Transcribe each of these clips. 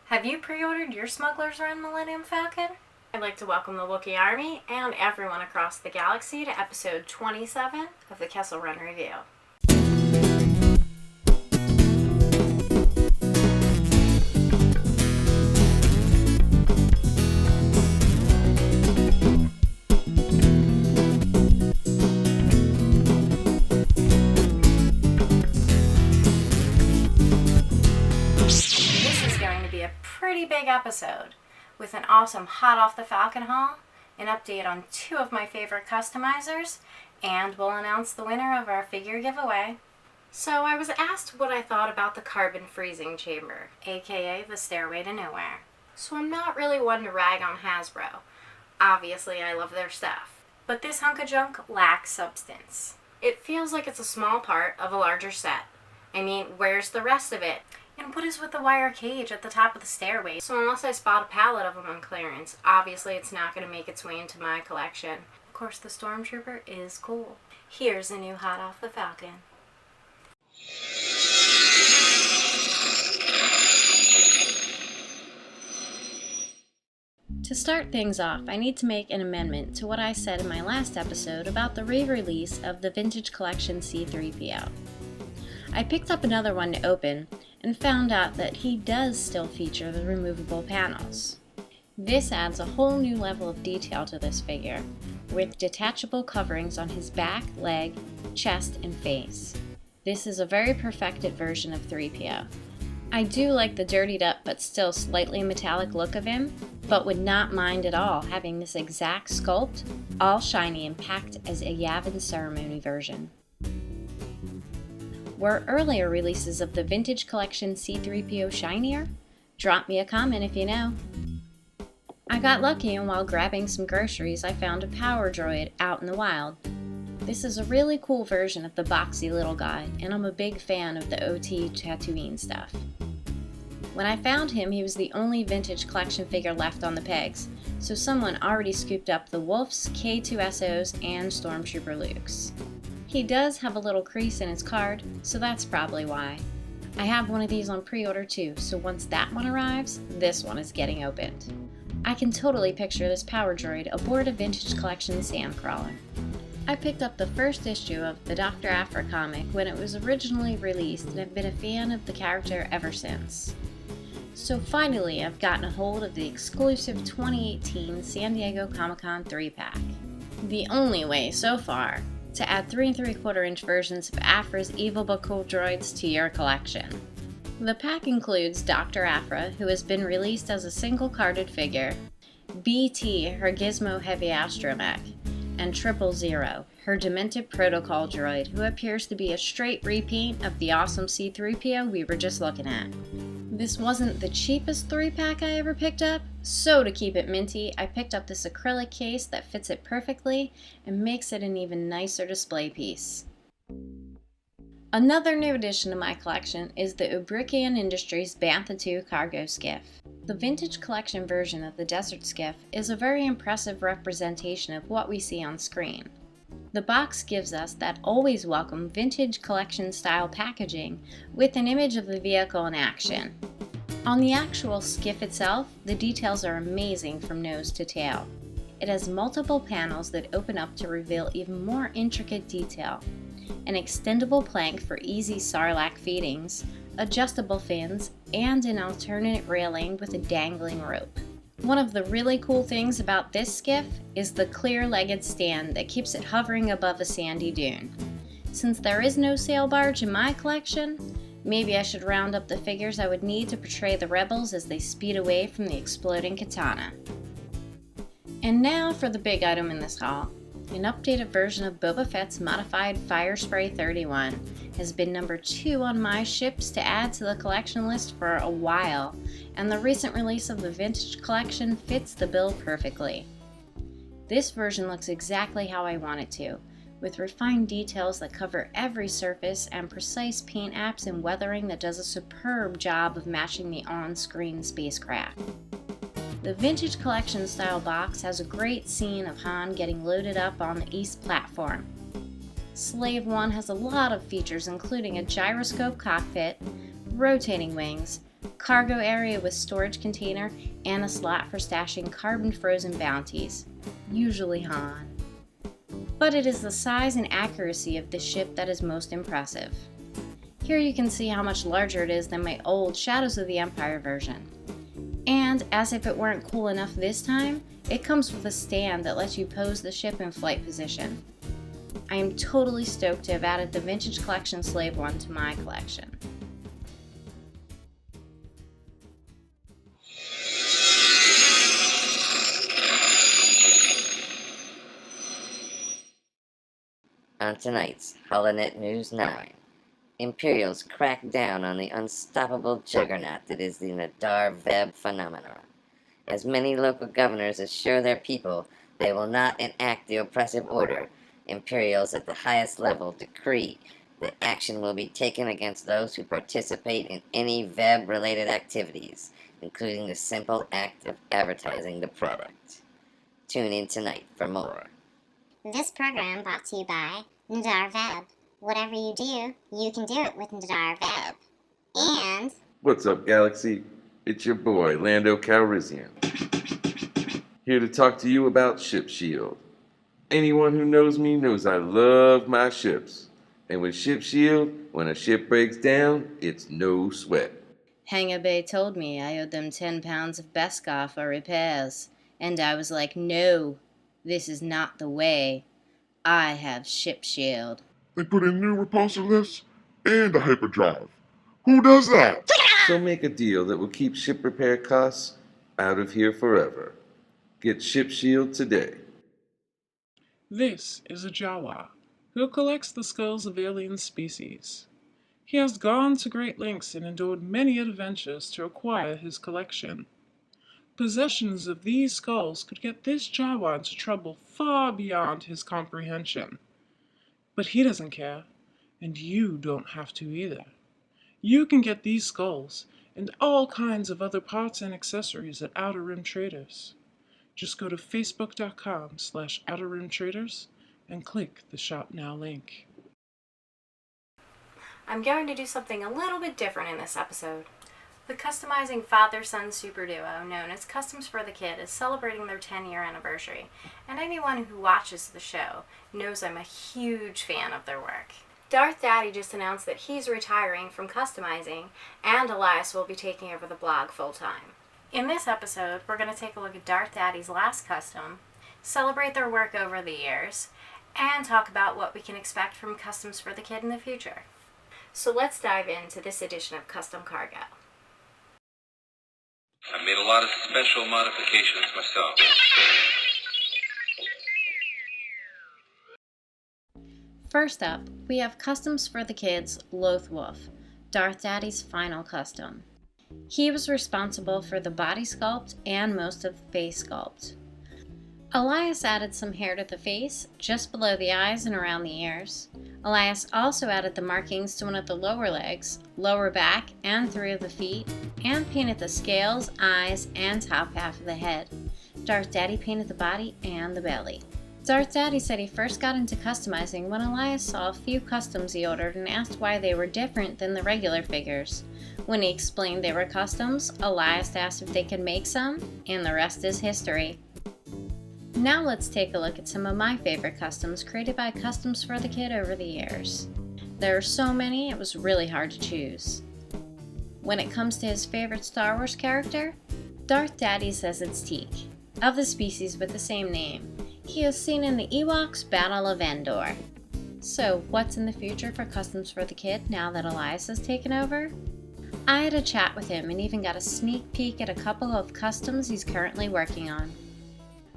Have you pre-ordered your Smuggler's Run Millennium Falcon? I'd like to welcome the Wookiee Army and everyone across the galaxy to episode 27 of the Kessel Run Review. Pretty big episode with an awesome hot off the Falcon haul, an update on two of my favorite customizers, and we'll announce the winner of our figure giveaway. So I was asked what I thought about the carbon freezing chamber, aka the Stairway to Nowhere. So I'm not really one to rag on Hasbro. Obviously I love their stuff, but this hunk of junk lacks substance. It feels like it's a small part of a larger set. I mean, where's the rest of it? And what is with the wire cage at the top of the stairway? So unless I spot a pallet of them on clearance, obviously it's not going to make its way into my collection. Of course, the Stormtrooper is cool. Here's a new hot off the Falcon. To start things off, I need to make an amendment to what I said in my last episode about the re-release of the Vintage Collection C-3PO. I picked up another one to open, and found out that he does still feature the removable panels. This adds a whole new level of detail to this figure, with detachable coverings on his back, leg, chest, and face. This is a very perfected version of 3PO. I do like the dirtied up but still slightly metallic look of him, but would not mind at all having this exact sculpt, all shiny and packed as a Yavin Ceremony version. Were earlier releases of the Vintage Collection C-3PO shinier? Drop me a comment if you know. I got lucky, and while grabbing some groceries I found a power droid out in the wild. This is a really cool version of the boxy little guy, and I'm a big fan of the OT Tatooine stuff. When I found him, he was the only Vintage Collection figure left on the pegs, so someone already scooped up the Wolfs, K2SOs, and Stormtrooper Lukes. He does have a little crease in his card, so that's probably why. I have one of these on pre-order too, so once that one arrives, this one is getting opened. I can totally picture this power droid aboard a Vintage Collection sandcrawler. I picked up the first issue of the Dr. Aphra comic when it was originally released and have been a fan of the character ever since. So finally I've gotten a hold of the exclusive 2018 San Diego Comic-Con 3-pack. The only way so far to add 3 3/4 inch versions of Aphra's evil but cool droids to your collection. The pack includes Dr. Aphra, who has been released as a single carded figure, BT, her Gizmo Heavy Astromech, and 000, her Demented Protocol droid, who appears to be a straight repaint of the awesome C-3PO we were just looking at. This wasn't the cheapest 3-pack I ever picked up, so to keep it minty, I picked up this acrylic case that fits it perfectly and makes it an even nicer display piece. Another new addition to my collection is the Ubrikian Industries Bantha II Cargo Skiff. The Vintage Collection version of the Desert Skiff is a very impressive representation of what we see on screen. The box gives us that always welcome Vintage Collection style packaging with an image of the vehicle in action. On the actual skiff itself, the details are amazing from nose to tail. It has multiple panels that open up to reveal even more intricate detail, an extendable plank for easy sarlacc feedings, adjustable fins, and an alternate railing with a dangling rope. One of the really cool things about this skiff is the clear-legged stand that keeps it hovering above a sandy dune. Since there is no sail barge in my collection, maybe I should round up the figures I would need to portray the rebels as they speed away from the exploding katana. And now for the big item in this haul. An updated version of Boba Fett's modified Fire Spray 31 has been number 2 on my ships to add to the collection list for a while, and the recent release of the Vintage Collection fits the bill perfectly. This version looks exactly how I want it to, with refined details that cover every surface and precise paint apps and weathering that does a superb job of matching the on-screen spacecraft. The Vintage Collection style box has a great scene of Han getting loaded up on the East platform. Slave 1 has a lot of features including a gyroscope cockpit, rotating wings, cargo area with storage container, and a slot for stashing carbon frozen bounties, usually Han. But it is the size and accuracy of this ship that is most impressive. Here you can see how much larger it is than my old Shadows of the Empire version. And as if it weren't cool enough this time, it comes with a stand that lets you pose the ship in flight position. I am totally stoked to have added the Vintage Collection Slave one to my collection. On tonight's Holonet News 9, Imperials crack down on the unstoppable juggernaut that is the Nadar Veb phenomenon. As many local governors assure their people they will not enact the oppressive order, Imperials at the highest level decree that action will be taken against those who participate in any Veb-related activities, including the simple act of advertising the product. Tune in tonight for more. This program brought to you by Nadar Veb. Whatever you do, you can do it with Nadar Veb. And... What's up, Galaxy? It's your boy, Lando Calrissian. Here to talk to you about Ship Shield. Anyone who knows me knows I love my ships. And with Ship Shield, when a ship breaks down, it's no sweat. Hangar Bay told me I owed them 10 pounds of Beskar for repairs, and I was like, no, this is not the way. I have Ship Shield. They put in new repulsor lifts and a hyperdrive. Who does that? So make a deal that will keep ship repair costs out of here forever. Get Ship Shield today. This is a Jawa, who collects the skulls of alien species. He has gone to great lengths and endured many adventures to acquire his collection. Possessions of these skulls could get this Jawa into trouble far beyond his comprehension. But he doesn't care, and you don't have to either. You can get these skulls and all kinds of other parts and accessories at Outer Rim Traders. Just go to facebook.com/Outer Rim Traders and click the Shop Now link. I'm going to do something a little bit different in this episode. The customizing father-son super duo known as Customs for the Kid is celebrating their 10-year anniversary, and anyone who watches the show knows I'm a huge fan of their work. Darth Daddy just announced that he's retiring from customizing, and Elias will be taking over the blog full-time. In this episode, we're going to take a look at Darth Daddy's last custom, celebrate their work over the years, and talk about what we can expect from Customs for the Kid in the future. So let's dive into this edition of Custom Cargo. I made a lot of special modifications myself. First up, we have Customs for the Kid's Loth Wolf, Darth Daddy's final custom. He was responsible for the body sculpt and most of the face sculpt. Elias added some hair to the face, just below the eyes and around the ears. Elias also added the markings to one of the lower legs, lower back, and 3 of the feet, and painted the scales, eyes, and top half of the head. Darth Daddy painted the body and the belly. Darth Daddy said he first got into customizing when Elias saw a few customs he ordered and asked why they were different than the regular figures. When he explained they were customs, Elias asked if they could make some, and the rest is history. Now let's take a look at some of my favorite customs created by Customs for the Kid over the years. There are so many, it was really hard to choose. When it comes to his favorite Star Wars character, Darth Daddy says it's Teak, of the species with the same name. He is seen in the Ewoks Battle of Endor. So what's in the future for Customs for the Kid now that Elias has taken over? I had a chat with him and even got a sneak peek at a couple of customs he's currently working on.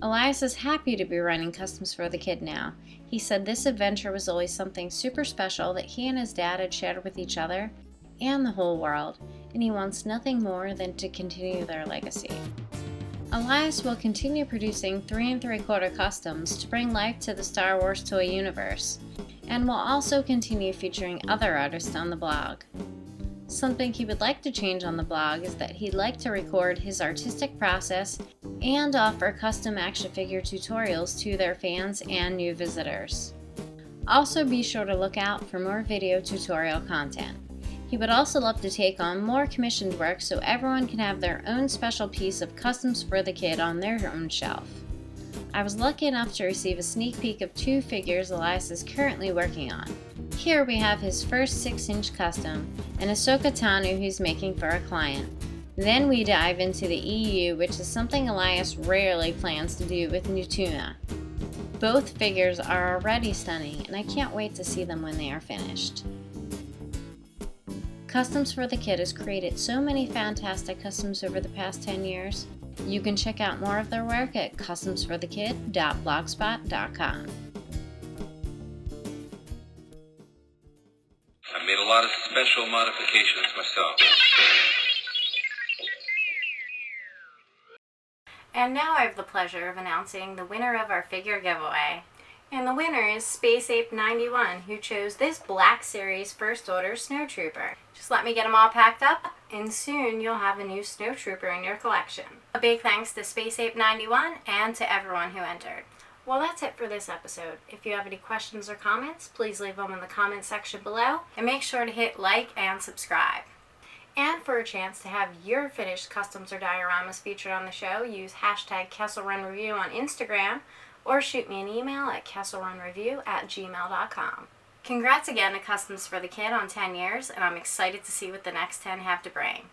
Elias is happy to be running Customs for the Kid now. He said this adventure was always something super special that he and his dad had shared with each other and the whole world, and he wants nothing more than to continue their legacy. Elias will continue producing 3 3/4 customs to bring life to the Star Wars toy universe, and will also continue featuring other artists on the blog. Something he would like to change on the blog is that he'd like to record his artistic process and offer custom action figure tutorials to their fans and new visitors. Also be sure to look out for more video tutorial content. He would also love to take on more commissioned work so everyone can have their own special piece of Customs for the Kid on their own shelf. I was lucky enough to receive a sneak peek of 2 figures Elias is currently working on. Here we have his first 6-inch custom, and Ahsoka Tano he's making for a client. Then we dive into the EU, which is something Elias rarely plans to do with Nutuna. Both figures are already stunning, and I can't wait to see them when they are finished. Customs for the Kid has created so many fantastic customs over the past 10 years. You can check out more of their work at customsforthekid.blogspot.com. I made a lot of special modifications myself. And now I have the pleasure of announcing the winner of our figure giveaway. And the winner is Space Ape 91, who chose this Black Series First Order Snowtrooper. Just let me get them all packed up, and soon you'll have a new Snowtrooper in your collection. A big thanks to Space Ape 91 and to everyone who entered. Well, that's it for this episode. If you have any questions or comments, please leave them in the comment section below, and make sure to hit like and subscribe. And for a chance to have your finished customs or dioramas featured on the show, use hashtag KesselRunReview on Instagram, or shoot me an email at kesselrunreview@gmail.com. Congrats again to Customs for the Kid on 10 years, and I'm excited to see what the next 10 have to bring.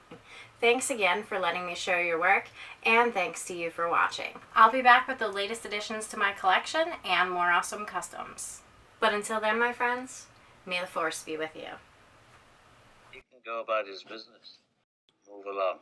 Thanks again for letting me show your work, and thanks to you for watching. I'll be back with the latest additions to my collection and more awesome customs. But until then, my friends, may the Force be with you. He can go about his business. Move along.